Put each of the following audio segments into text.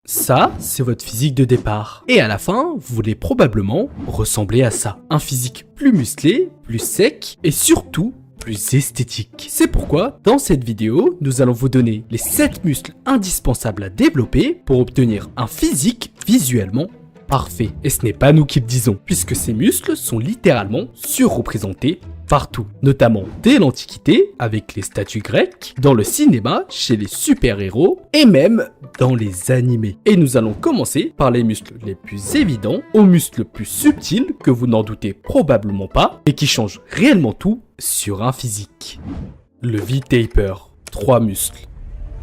Ça, c'est votre physique de départ. Et à la fin, vous voulez probablement ressembler à ça. Un physique plus musclé, plus sec et surtout plus esthétique. C'est pourquoi, dans cette vidéo, nous allons vous donner les 7 muscles indispensables à développer pour obtenir un physique visuellement parfait. Et ce n'est pas nous qui le disons, puisque ces muscles sont littéralement surreprésentés partout, notamment dès l'Antiquité, avec les statues grecques, dans le cinéma, chez les super-héros, et même dans les animés. Et nous allons commencer par les muscles les plus évidents, aux muscles plus subtils que vous n'en doutez probablement pas, et qui changent réellement tout sur un physique. Le V-Taper, 3 muscles.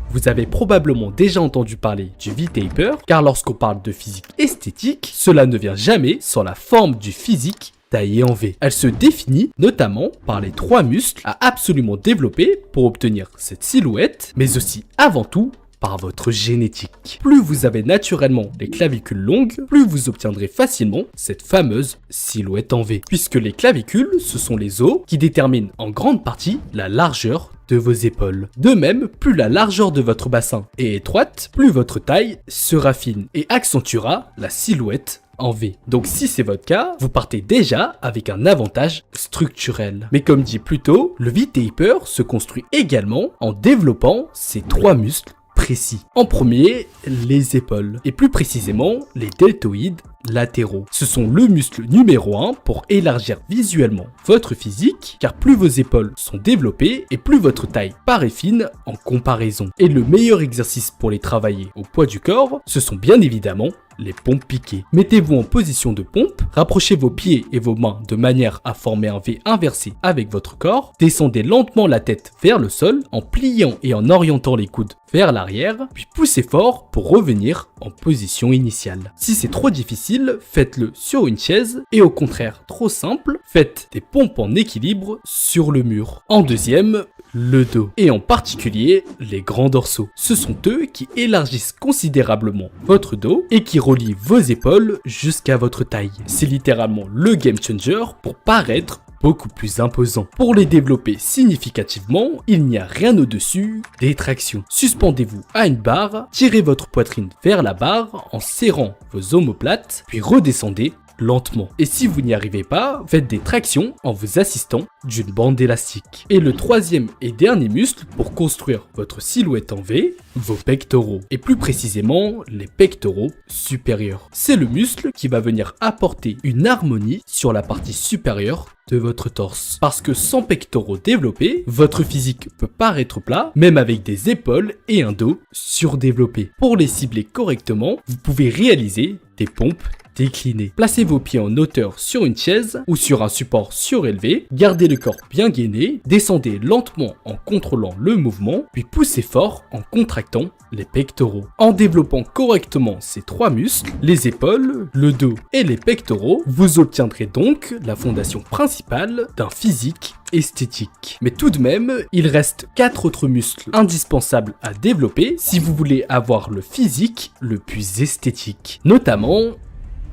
Vous avez probablement déjà entendu parler du V-Taper, car lorsqu'on parle de physique esthétique, cela ne vient jamais sans la forme du physique taillée en V. Elle se définit notamment par les 3 muscles à absolument développer pour obtenir cette silhouette, mais aussi avant tout par votre génétique. Plus vous avez naturellement les clavicules longues, plus vous obtiendrez facilement cette fameuse silhouette en V. Puisque les clavicules, ce sont les os qui déterminent en grande partie la largeur de vos épaules. De même, plus la largeur de votre bassin est étroite, plus votre taille sera fine et accentuera la silhouette en V. Donc si c'est votre cas, vous partez déjà avec un avantage structurel. Mais comme dit plus tôt, le V-Taper se construit également en développant ces 3 muscles précis. En premier, les épaules, et plus précisément les deltoïdes latéraux. Ce sont le muscle numéro 1 pour élargir visuellement votre physique, car plus vos épaules sont développées et plus votre taille paraît fine en comparaison. Et le meilleur exercice pour les travailler au poids du corps, ce sont bien évidemment les pompes piquées. Mettez-vous en position de pompe, rapprochez vos pieds et vos mains de manière à former un V inversé avec votre corps, descendez lentement la tête vers le sol en pliant et en orientant les coudes vers l'arrière, puis poussez fort pour revenir en position initiale. Si c'est trop difficile, faites-le sur une chaise et au contraire trop simple, faites des pompes en équilibre sur le mur. En deuxième, le dos, et en particulier les grands dorsaux. Ce sont eux qui élargissent considérablement votre dos et qui relient vos épaules jusqu'à votre taille. C'est littéralement le game changer pour paraître beaucoup plus imposant. Pour les développer significativement, il n'y a rien au-dessus des tractions. Suspendez-vous à une barre, tirez votre poitrine vers la barre en serrant vos omoplates, puis redescendez lentement. Et si vous n'y arrivez pas, faites des tractions en vous assistant d'une bande élastique. Et le troisième et dernier muscle pour construire votre silhouette en V, vos pectoraux. Et plus précisément, les pectoraux supérieurs. C'est le muscle qui va venir apporter une harmonie sur la partie supérieure de votre torse. Parce que sans pectoraux développés, votre physique peut paraître plat, même avec des épaules et un dos surdéveloppés. Pour les cibler correctement, vous pouvez réaliser des pompes déclinées. Placez vos pieds en hauteur sur une chaise ou sur un support surélevé, gardez le corps bien gainé, descendez lentement en contrôlant le mouvement, puis poussez fort en contractant les pectoraux. En développant correctement ces 3 muscles, les épaules, le dos et les pectoraux, vous obtiendrez donc la fondation principale d'un physique esthétique. Mais tout de même, il reste 4 autres muscles indispensables à développer si vous voulez avoir le physique le plus esthétique. Notamment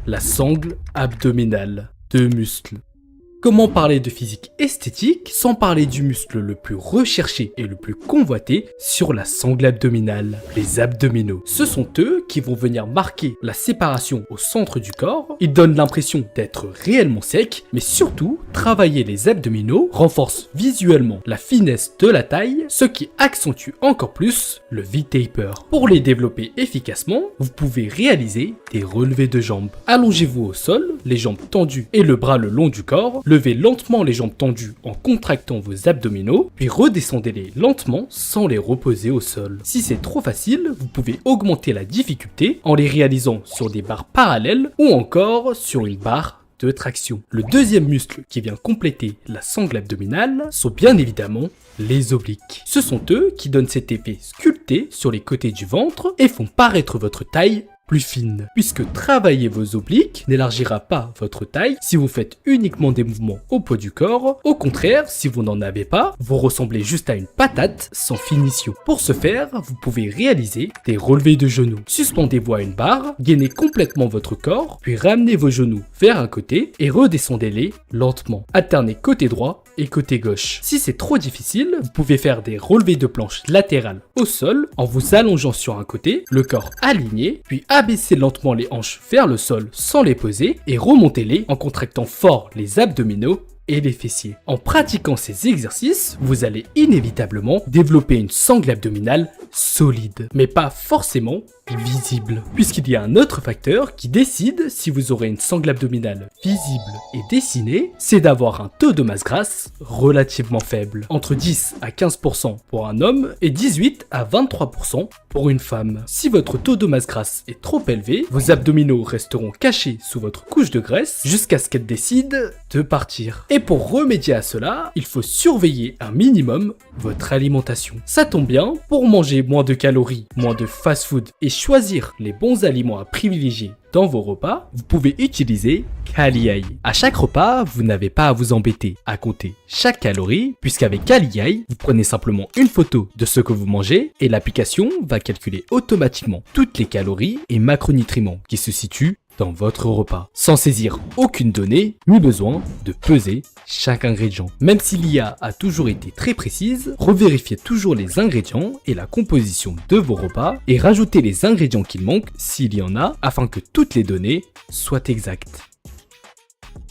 la sangle abdominale, 2 muscles. Comment parler de physique esthétique sans parler du muscle le plus recherché et le plus convoité sur la sangle abdominale, les abdominaux. Ce sont eux qui vont venir marquer la séparation au centre du corps. Ils donnent l'impression d'être réellement secs, mais surtout, travailler les abdominaux renforce visuellement la finesse de la taille, ce qui accentue encore plus le V-Taper. Pour les développer efficacement, vous pouvez réaliser des relevés de jambes. Allongez-vous au sol, les jambes tendues et le bras le long du corps. Levez lentement les jambes tendues en contractant vos abdominaux, puis redescendez-les lentement sans les reposer au sol. Si c'est trop facile, vous pouvez augmenter la difficulté en les réalisant sur des barres parallèles ou encore sur une barre de traction. Le deuxième muscle qui vient compléter la sangle abdominale sont bien évidemment les obliques. Ce sont eux qui donnent cet effet sculpté sur les côtés du ventre et font paraître votre taille plus fine, puisque travailler vos obliques n'élargira pas votre taille si vous faites uniquement des mouvements au poids du corps. Au contraire, si vous n'en avez pas, vous ressemblez juste à une patate sans finition. Pour ce faire, vous pouvez réaliser des relevés de genoux. Suspendez-vous à une barre, gainez complètement votre corps, puis ramenez vos genoux vers un côté et redescendez-les lentement. Alternez côté droit et côté gauche. Si c'est trop difficile, vous pouvez faire des relevés de planche latérales au sol en vous allongeant sur un côté, le corps aligné, puis abaisser lentement les hanches vers le sol sans les poser et remontez-les en contractant fort les abdominaux et les fessiers. En pratiquant ces exercices, vous allez inévitablement développer une sangle abdominale solide, mais pas forcément visible, puisqu'il y a un autre facteur qui décide si vous aurez une sangle abdominale visible et dessinée, c'est d'avoir un taux de masse grasse relativement faible, entre 10 à 15% pour un homme et 18 à 23% pour une femme. Si votre taux de masse grasse est trop élevé, vos abdominaux resteront cachés sous votre couche de graisse jusqu'à ce qu'elle décide de partir. Et pour remédier à cela, il faut surveiller un minimum votre alimentation. Ça tombe bien, pour manger moins de calories, moins de fast-food et choisir les bons aliments à privilégier dans vos repas, vous pouvez utiliser Kali. À chaque repas, vous n'avez pas à vous embêter à compter chaque calorie, puisqu'avec Kali, vous prenez simplement une photo de ce que vous mangez et l'application va calculer automatiquement toutes les calories et macronutriments qui se situent dans votre repas, sans saisir aucune donnée, ni besoin de peser chaque ingrédient. Même si l'IA a toujours été très précise, revérifiez toujours les ingrédients et la composition de vos repas et rajoutez les ingrédients qu'il manque s'il y en a afin que toutes les données soient exactes.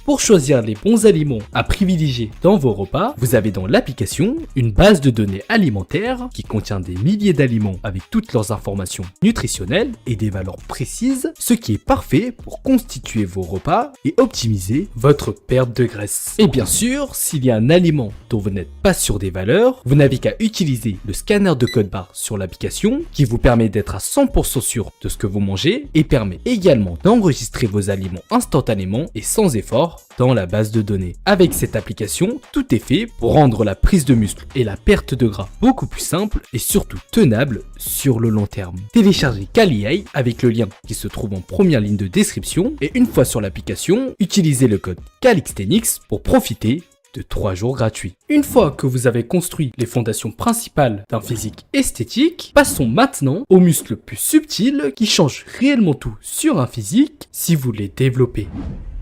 Pour choisir les bons aliments à privilégier dans vos repas, vous avez dans l'application une base de données alimentaires qui contient des milliers d'aliments avec toutes leurs informations nutritionnelles et des valeurs précises, ce qui est parfait pour constituer vos repas et optimiser votre perte de graisse. Et bien sûr, s'il y a un aliment dont vous n'êtes pas sûr des valeurs, vous n'avez qu'à utiliser le scanner de code barre sur l'application qui vous permet d'être à 100% sûr de ce que vous mangez et permet également d'enregistrer vos aliments instantanément et sans effort dans la base de données. Avec cette application, tout est fait pour rendre la prise de muscle et la perte de gras beaucoup plus simple et surtout tenable sur le long terme. Téléchargez Kali avec le lien qui se trouve en première ligne de description et une fois sur l'application, utilisez le code CALXTENIX pour profiter de 3 jours gratuits. Une fois que vous avez construit les fondations principales d'un physique esthétique, passons maintenant aux muscles plus subtils qui changent réellement tout sur un physique si vous les développez.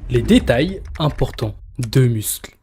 Les détails importants de muscles.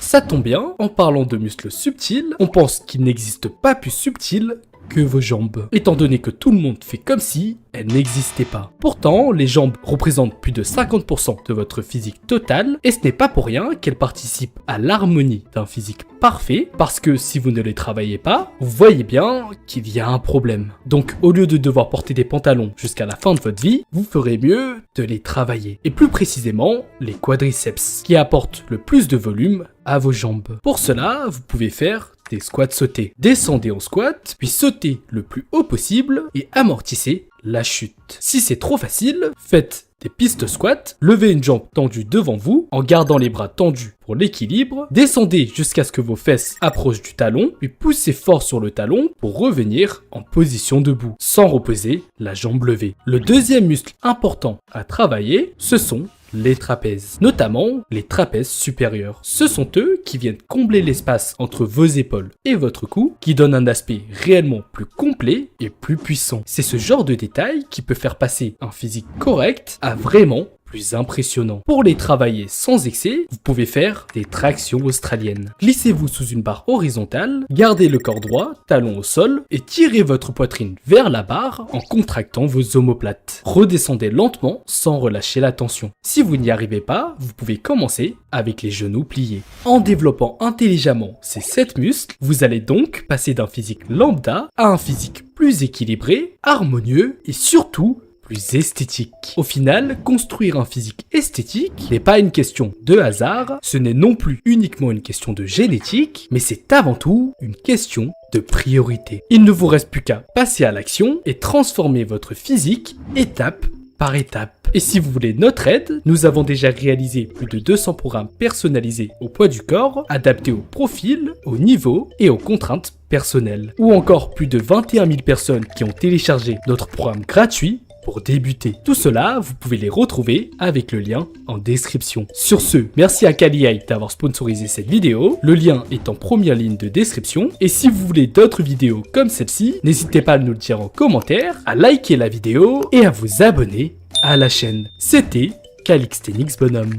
Ça tombe bien, en parlant de muscles subtils, on pense qu'il n'existe pas plus subtil que vos jambes, étant donné que tout le monde fait comme si elles n'existaient pas. Pourtant, les jambes représentent plus de 50% de votre physique total, et ce n'est pas pour rien qu'elles participent à l'harmonie d'un physique parfait, parce que si vous ne les travaillez pas, vous voyez bien qu'il y a un problème. Donc au lieu de devoir porter des pantalons jusqu'à la fin de votre vie, vous ferez mieux de les travailler. Et plus précisément, les quadriceps, qui apportent le plus de volume à vos jambes. Pour cela, vous pouvez faire des squats sautés. Descendez en squat, puis sautez le plus haut possible et amortissez la chute. Si c'est trop facile, faites des pistes squat, levez une jambe tendue devant vous en gardant les bras tendus pour l'équilibre, descendez jusqu'à ce que vos fesses approchent du talon, puis poussez fort sur le talon pour revenir en position debout, sans reposer la jambe levée. Le deuxième muscle important à travailler, ce sont les trapèzes, notamment les trapèzes supérieurs. Ce sont eux qui viennent combler l'espace entre vos épaules et votre cou, qui donne un aspect réellement plus complet et plus puissant. C'est ce genre de détail qui peut faire passer un physique correct à vraiment plus impressionnant. Pour les travailler sans excès, vous pouvez faire des tractions australiennes. Glissez-vous sous une barre horizontale, gardez le corps droit, talon au sol, et tirez votre poitrine vers la barre en contractant vos omoplates. Redescendez lentement sans relâcher la tension. Si vous n'y arrivez pas, vous pouvez commencer avec les genoux pliés. En développant intelligemment ces 7 muscles, vous allez donc passer d'un physique lambda à un physique plus équilibré, harmonieux et surtout plus esthétique. Au final, construire un physique esthétique n'est pas une question de hasard, ce n'est non plus uniquement une question de génétique, mais c'est avant tout une question de priorité. Il ne vous reste plus qu'à passer à l'action et transformer votre physique étape par étape. Et si vous voulez notre aide, nous avons déjà réalisé plus de 200 programmes personnalisés au poids du corps, adaptés au profil, au niveau et aux contraintes personnelles. Ou encore plus de 21 000 personnes qui ont téléchargé notre programme gratuit pour débuter. Tout cela, vous pouvez les retrouver avec le lien en description. Sur ce, merci à Kali d'avoir sponsorisé cette vidéo. Le lien est en première ligne de description. Et si vous voulez d'autres vidéos comme celle-ci, n'hésitez pas à nous le dire en commentaire, à liker la vidéo et à vous abonner à la chaîne. C'était CALXTENIX Bonhomme.